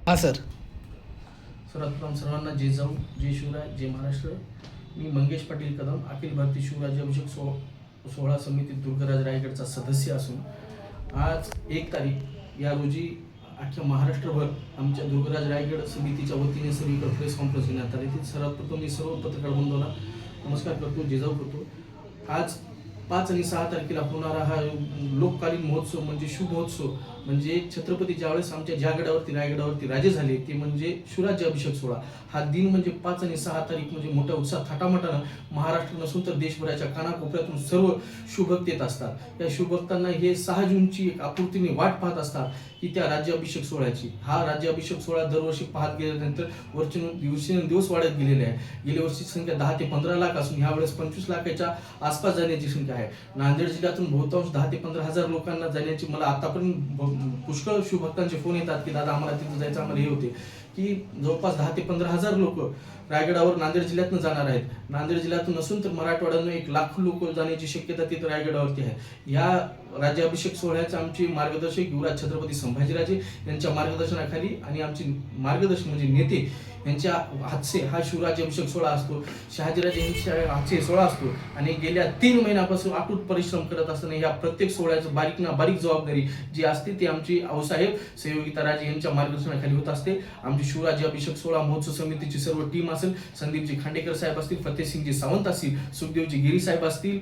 हा सर. सर्वप्रथम सर्वांना जय जाऊ, जय शिवराय, जय महाराष्ट्र. मी मंगेश पाटील कदम, अखिल भारतीय शिवराज्याभिषेक सोहळा समिती दुर्गराज रायगडचा सदस्य असून आज 1 तारीख या रोजी अख्ख्या महाराष्ट्रभर आमच्या दुर्गराज रायगड समितीच्या वतीने सर्वीकडे प्रेस कॉन्फरन्स घेण्यात आली. सर्वप्रथम मी सर्व पत्रकार बंधूंना नमस्कार करतो, जिजाऊ करतो. आज 5 आणि 6 तारखेला होणारा हा लोककालीन महोत्सव म्हणजे शुभ महोत्सव म्हणजे छत्रपती ज्यावेळेस आमच्या ज्या गडावरती रायगडावरती राजे झाले ते म्हणजे शिवराज्याभिषेक सोहळा. हा दिन म्हणजे 5 आणि 6 तारीख म्हणजे मोठ्या उत्साह थाटामाटानं महाराष्ट्र नसून तर देशभराच्या कानाकोपऱ्यातून सर्व शुभभक्त येत असतात. या शुभभक्तांना हे 6 जूनची एक आपुलकीने वाट पाहत असतात की त्या राज्याभिषेक सोहळ्याची. हा राज्याभिषेक सोहळा दरवर्षी पाहत गेल्यानंतर दिवस वाढत गेलेले आहे. गेल्या वर्षीची संख्या 10 ते 15 लाख असून यावेळेस 25 लाखाच्या आसपास जाण्याची संख्या आहे. नांदेड जिल्ह्यातून बहुतांश 10 ते 15 हजार लोकांना जाण्याची मला आतापर्यंत पुष्कळ शिवभक्तांचे फोन येतात की दादा आम्हाला तिथे जायचं, आम्हाला हे होते की जवळपास 10 ते 15 हजार लोक रायगडावर नांदेड जिल्ह्यातून जाणार आहेत. नांदेड जिल्ह्यातून नसून तर मराठवाड्यातून 1 लाख लोक जाण्याची शक्यता तिथे रायगडावरती आहे. या राज्याभिषेक सोहळ्याचे आमचे मार्गदर्शक युवराज छत्रपती संभाजीराजे यांच्या मार्गदर्शनाखाली आणि आमचे मार्गदर्शक म्हणजे नेते यांच्या हातचे हा शिवराज्याभिषेक सोहळा असतो. शहाजीराजे यांच्या हातचे सोहळा असतो आणि गेल्या 3 महिन्यापासून अटूट परिश्रम करत असताना या प्रत्येक सोहळ्याचं बारीक ना बारीक जबाबदारी जी असते ती आमची आऊसाहेब सहयोगिता राजे यांच्या मार्गदर्शनाखाली होत असते. आमची शिवराज्याभिषेक सोहळा महोत्सव समितीची सर्व टीम असेल, संदीपजी खांडेकर साहेब असतील, फतेहसिंगजी सावंत असतील, सुखदेवजी गिरी साहेब असतील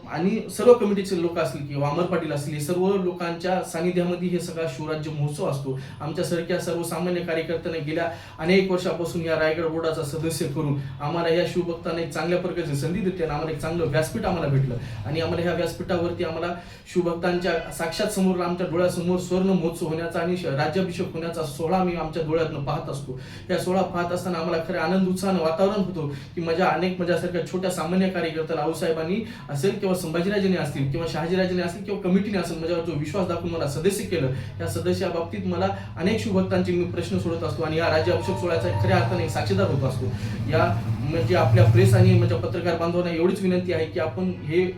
आणि सर्व कमिटीचे लोक असतील किंवा अमर पाटील असतील, हे सर्व लोकांच्या सानिध्यामध्ये हे सगळा शिवराज्य महोत्सव असतो. आमच्यासारख्या सर्वसामान्य कार्यकर्त्यांना गेल्या अनेक वर्षापासून या रायगड बोर्डाचा सदस्य करून आम्हाला या शिवभक्तांना एक चांगल्या प्रकारची संधी देते आणि आम्हाला एक चांगलं व्यासपीठ आम्हाला भेटलं आणि आम्हाला ह्या व्यासपीठावरती आम्हाला शिवभक्तांच्या साक्षात समोर आमच्या डोळ्यासमोर स्वर्ण महोत्सव होण्याचा आणि राज्याभिषेक होण्याचा सोहळा आम्ही आमच्या डोळ्यातनं पाहत असतो. या सोहळा पाहत असताना आम्हाला खरं आनंद उत्साहानं वातावरण होतो की माझ्यासारख्या छोट्या सामान्य कार्यकर्त्याला आऊसाहेबांनी असेल किंवा संभाजीराजेने असतील किंवा शहाजीराजेने असतील किंवा कमिटीने असेल माझ्यावर जो विश्वास दाखवून मला सदस्य केलं, या सदस्या बाबतीत मला अनेक शिवभक्तांचे मी प्रश्न सोडत असतो आणि या राज्याभिषेक सोहळ्याचा खऱ्या अर्थाने एक साक्षीदार होत असतो. या म्हणजे आपल्या प्रेस आणि माझ्या पत्रकार बांधवांना एवढीच विनंती आहे की आपण हे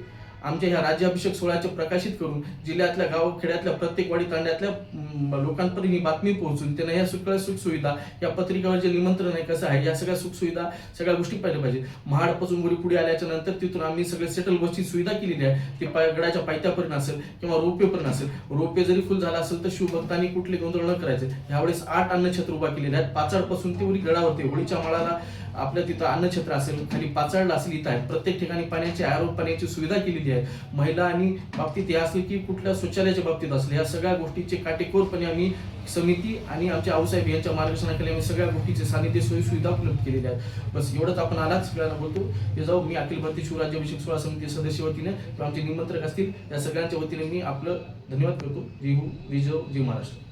आमच्या ह्या राज्याभिषेक सोहळ्याचे प्रकाशित करून जिल्ह्यातल्या गावखेड्यातल्या प्रत्येक वाडी तांड्यातल्या लोकांपर्यंत ही बातमी पोहोचून त्यांना या सगळ्या सुखसुविधा या पत्रिकावर जे निमंत्रण आहे कसं आहे या सगळ्या सुखसुविधा सगळ्या गोष्टी पाहिल्या पाहिजे. महाडपासून गोरी पुढे आल्याच्या नंतर तिथून आम्ही सगळे सेटल बसची सुविधा केलेली आहे. ते गडाच्या पायथ्यापर्यंत असेल किंवा रोपवेपर्यंत असेल. रोपवे जरी फुल झाला असेल तर शिवभक्तांनी कुठले गोंधळ न करायचे. यावेळेस 8 अन्नछत्र उभा केलेले आहेत. पाचाडपासून ते उरी गडावरती होळीच्या माळाला आपल्या तिथं अन्नछत्र असेल, खाली पाचाडला असेल, इथं आहे. प्रत्येक ठिकाणी पाण्याची पाण्याची सुविधा केलेली आहे. महिला आणि बाबतीत हे असेल की कुठल्या शौचालयाच्या बाबतीत असेल, या सगळ्या गोष्टीचे काटेकोरपणे आम्ही समिती आणि आमच्या आऊसाहेब यांच्या मार्गदर्शनाखाली आम्ही सगळ्या गोष्टीचे सानिध्य सोयी सुविधा उपलब्ध केलेल्या आहेत. बस एवढंच आपण आलाच सगळ्यांना बोलतो. हे जाऊ मी अखिल भारतीय शिवराज्याभिषेक सोहळा समिती सदस्य वतीने किंवा आमचे निमंत्रक असतील या सगळ्यांच्या वतीने मी आपलं धन्यवाद करतो. जय हो, जय जय महाराष्ट्र.